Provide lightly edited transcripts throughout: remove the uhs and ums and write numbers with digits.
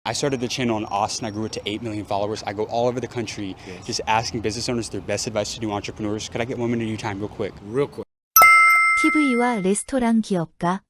I started the channel in Austin. I grew it to 8 million followers. I go all over the country just asking business owners their best advice to new entrepreneurs. Could I get 1 minute of your time real quick? Real quick. TV와 레스토랑 기업가.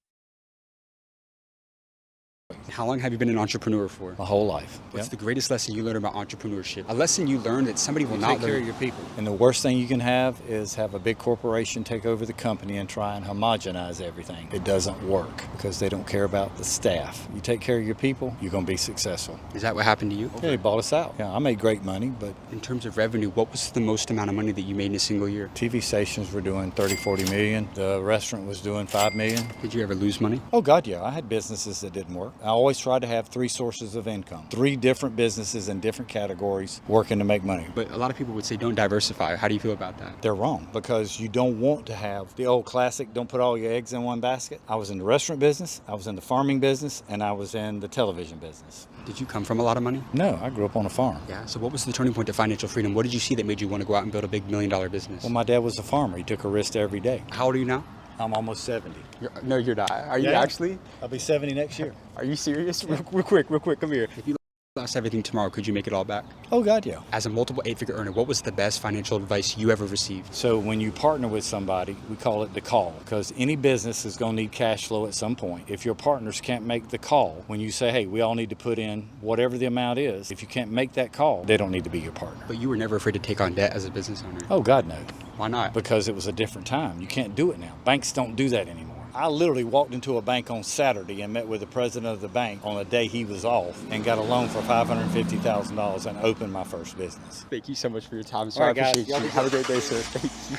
How long have you been an entrepreneur for? My whole life. What's the greatest lesson you learned about entrepreneurship? A lesson you learned that somebody will not Take care learn. of your people. And the worst thing you can have is have a big corporation take over the company and try and homogenize everything. It doesn't work because they don't care about the staff. You take care of your people, you're going to be successful. Is that what happened to you? Yeah, they bought us out. Yeah, I made great money, but In terms of revenue, what was the most amount of money that you made in a single year? TV stations were doing 30, 40 million. The restaurant was doing 5 million. Did you ever lose money? Oh, God, yeah. I had businesses that didn't work. I always tried to have 3 sources of income, 3 different businesses in different categories working to make money. But a lot of people would say don't diversify. How do you feel about that? They're wrong because you don't want to have the old classic, don't put all your eggs in one basket. I was in the restaurant business, I was in the farming business, and I was in the television business. Did you come from a lot of money? No, I grew up on a farm. Yeah. So what was the turning point to financial freedom? What did you see that made you want to go out and build a big $1 million business? Well, my dad was a farmer. He took a risk every day. How old are you now? I'm almost 70. No, you're not. Are you Yeah. actually? I'll be 70 next year. Are you serious? Real quick, come here. If you lost everything tomorrow, could you make it all back? Oh, God, yeah. As a multiple 8-figure earner, what was the best financial advice you ever received? So when you partner with somebody, we call it the call because any business is going to need cash flow at some point. If your partners can't make the call, when you say, hey, we all need to put in whatever the amount is, if you can't make that call, they don't need to be your partner. But you were never afraid to take on debt as a business owner. Oh, God, no. Why not? Because it was a different time. You can't do it now. Banks don't do that anymore. I literally walked into a bank on Saturday and met with the president of the bank on a day he was off and got a loan for $550,000 and opened my first business. Thank you so much for your time, sir. All I right, guys. appreciate you. Have a great day, sir. Thank you.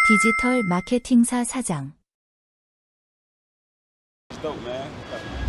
디지털 마케팅사 사장. Dope, man.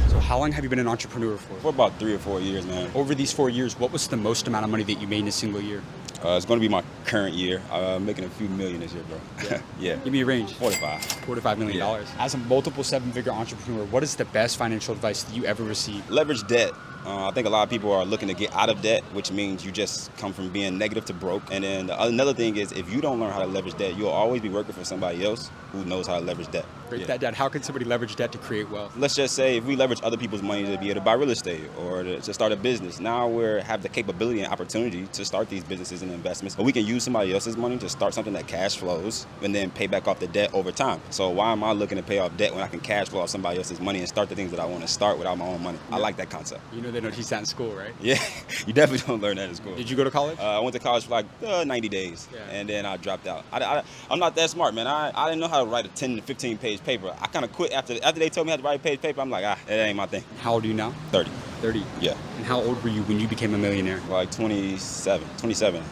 So how long have you been an entrepreneur for? For about 3 or 4 years, man. Over these 4 years, what was the most amount of money that you made in a single year? It's going to be my current year. I'm making a few million this year, bro. Yeah. Give me a range. 45. $4 to $5 million. Yeah. As a multiple 7-figure entrepreneur, what is the best financial advice that you ever received? Leverage debt. I think a lot of people are looking to get out of debt, which means you just come from being negative to broke. And then another thing is, if you don't learn how to leverage debt, you'll always be working for somebody else who knows how to leverage debt. Break that down. How can somebody leverage debt to create wealth? Let's just say if we leverage other people's money to be able to buy real estate or to start a business, now we have the capability and opportunity to start these businesses and investments. But we can use somebody else's money to start something that cash flows and then pay back off the debt over time. So why am I looking to pay off debt when I can cash flow off somebody else's money and start the things that I want to start without my own money? I like that concept. You know they don't teach that in school, right? Yeah, you definitely don't learn that in school. Did you go to college? I went to college for like 90 days, and then I dropped out. I'm not that smart, man. I didn't know how to write a 10 to 15 page paper. I kind of quit after they told me how to write a page paper. I'm like, that ain't my thing. How old are you now? 30. 30. Yeah. And how old were you when you became a millionaire? Like 27.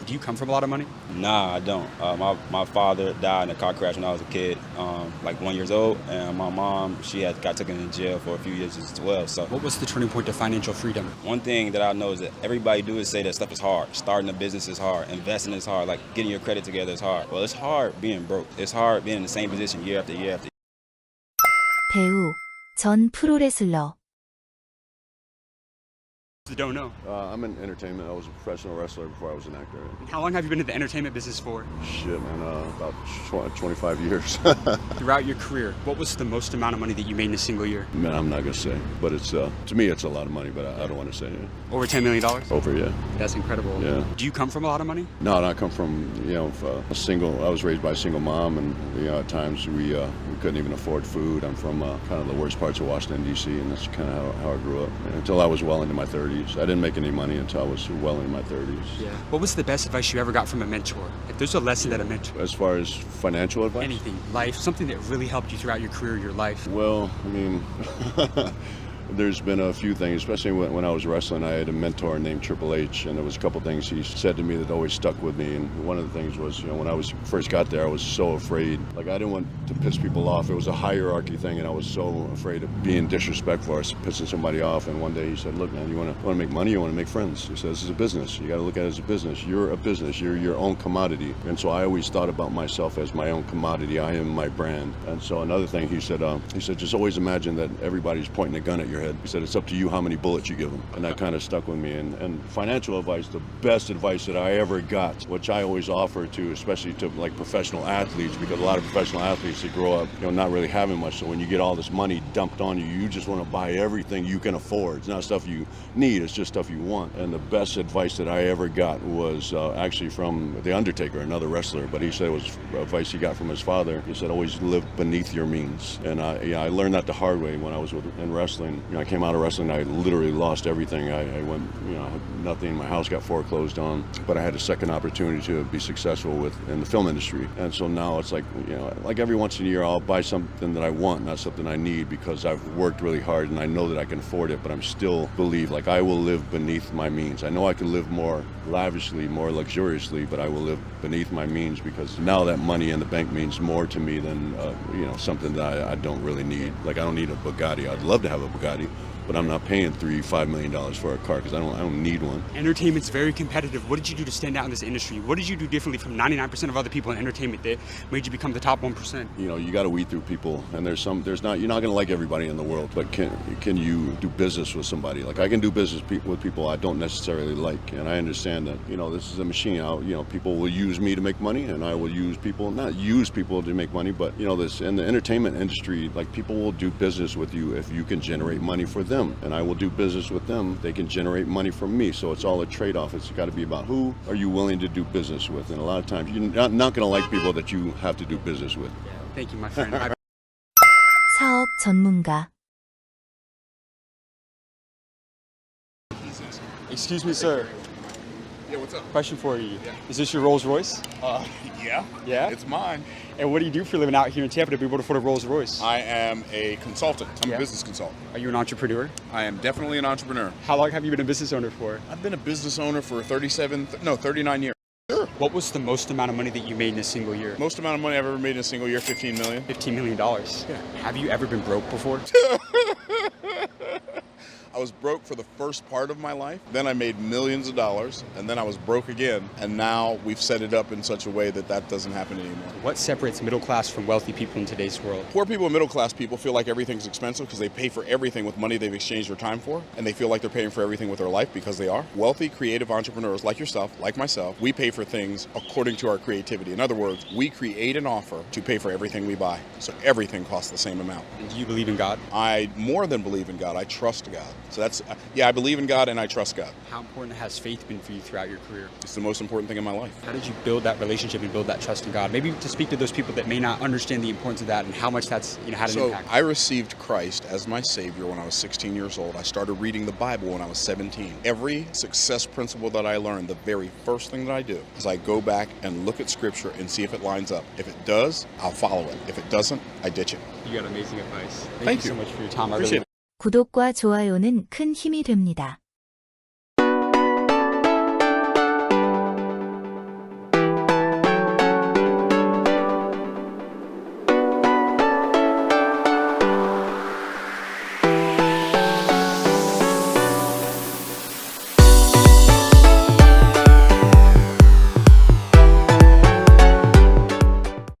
Do you come from a lot of money? Nah, I don't. My father died in a car crash when I was a kid, like 1 year old, and my mom, she got taken in jail for a few years as well. So What was the turning point to financial freedom? one thing that I know is that everybody do is say that stuff is hard. Starting a business is hard. Investing is hard. Like getting your credit together is hard. Well, it's hard being broke. It's hard being in the same position year after year after year. 배우, 전 프로레슬러. Don't know. I'm in entertainment. I was a professional wrestler before I was an actor. How long have you been in the entertainment business for? Shit, man, about 25 years. Throughout your career, what was the most amount of money that you made in a single year? Man, I'm not gonna say, but it's to me it's a lot of money, but I don't want to say it. Over $10 million? Over, yeah. That's incredible. Yeah. Do you come from a lot of money? No, I come from a single. I was raised by a single mom, and at times we couldn't even afford food. I'm from kind of the worst parts of Washington D.C., and that's kind of how I grew up. And until I was well into my 30s, I didn't make any money until I was well into my 30s. Yeah. What was the best advice you ever got from a mentor? If there's a lesson that a mentor, As far as financial advice, anything, life, something that really helped you throughout your career, your life. Well, I mean, there's been a few things, especially when I was wrestling. I had a mentor named Triple H, and there was a couple things he said to me that always stuck with me. And one of the things was, when I first got there, I was so afraid. Like, I didn't want to piss people off. It was a hierarchy thing, and I was so afraid of being disrespectful or pissing somebody off. And one day he said, "Look, man, you want to make money, you want to make friends." He said, "This is a business. You got to look at it as a business. You're a business. You're your own commodity." And so I always thought about myself as my own commodity. I am my brand. And so another thing he said, just always imagine that everybody's pointing a gun at your your head. He said, it's up to you how many bullets you give them. And that kind of stuck with me. And financial advice, the best advice that I ever got, which I always offer to, especially to like professional athletes, because a lot of professional athletes, they grow up, not really having much. So when you get all this money dumped on you, you just want to buy everything you can afford. It's not stuff you need, it's just stuff you want. And the best advice that I ever got was actually from The Undertaker, another wrestler, but he said it was advice he got from his father. He said, always live beneath your means. And I learned that the hard way when I was in wrestling. I came out of wrestling, I literally lost everything. I went, I had nothing. My house got foreclosed on, but I had a second opportunity to be successful in the film industry. And so now it's like, like every once in a year, I'll buy something that I want, not something I need, because I've worked really hard and I know that I can afford it, but I'm still believe like I will live beneath my means. I know I can live more lavishly, more luxuriously, but I will live beneath my means, because now that money in the bank means more to me than something that I don't really need. Like I don't need a Bugatti. I'd love to have a Bugatti, but I'm not paying $5 million for a car because I don't need one. Entertainment's very competitive. What did you do to stand out in this industry? What did you do differently from 99% of other people in entertainment that made you become the top 1%? You got to weed through people, and you're not going to like everybody in the world, but can you do business with somebody? Like I can do business with people I don't necessarily like, and I understand that this is a machine. People will use me to make money, and I will not use people to make money, but this in the entertainment industry, like people will do business with you if you can generate money for them. And I will do business with them. They can generate money from me. So it's all a trade-off. It's got to be about who are you willing to do business with. And a lot of times you're not going to like people that you have to do business with. Thank you, my friend. 사업 전문가. Excuse me, sir. Yeah, what's up? Question for you. Yeah. Is this your Rolls Royce? Yeah. Yeah? It's mine. And what do you do for a living out here in Tampa to be able to afford a Rolls Royce? I am a consultant. I'm Yeah. a business consultant. Are you an entrepreneur? I am definitely an entrepreneur. How long have you been a business owner for? I've been a business owner for 39 years. Sure. What was the most amount of money that you made in a single year? Most amount of money I've ever made in a single year, $15 million. $15 million. Yeah. Have you ever been broke before? I was broke for the first part of my life. Then I made millions of dollars, and then I was broke again. And now we've set it up in such a way that doesn't happen anymore. What separates middle class from wealthy people in today's world? Poor people and middle class people feel like everything's expensive because they pay for everything with money they've exchanged their time for, and they feel like they're paying for everything with their life because they are. Wealthy, creative entrepreneurs like yourself, like myself, we pay for things according to our creativity. In other words, we create an offer to pay for everything we buy. So everything costs the same amount. And do you believe in God? I more than believe in God. I trust God. So that's, I believe in God and I trust God. How important has faith been for you throughout your career? It's the most important thing in my life. How did you build that relationship and build that trust in God? Maybe to speak to those people that may not understand the importance of that and how much that's had an So impact. I received Christ as my Savior when I was 16 years old. I started reading the Bible when I was 17. Every success principle that I learned, the very first thing that I do is I go back and look at Scripture and see if it lines up. If it does, I'll follow it. If it doesn't, I ditch it. You got amazing advice. Thank you you. so much for your time. I Appreciate really it. 구독과 좋아요는 큰 힘이 됩니다.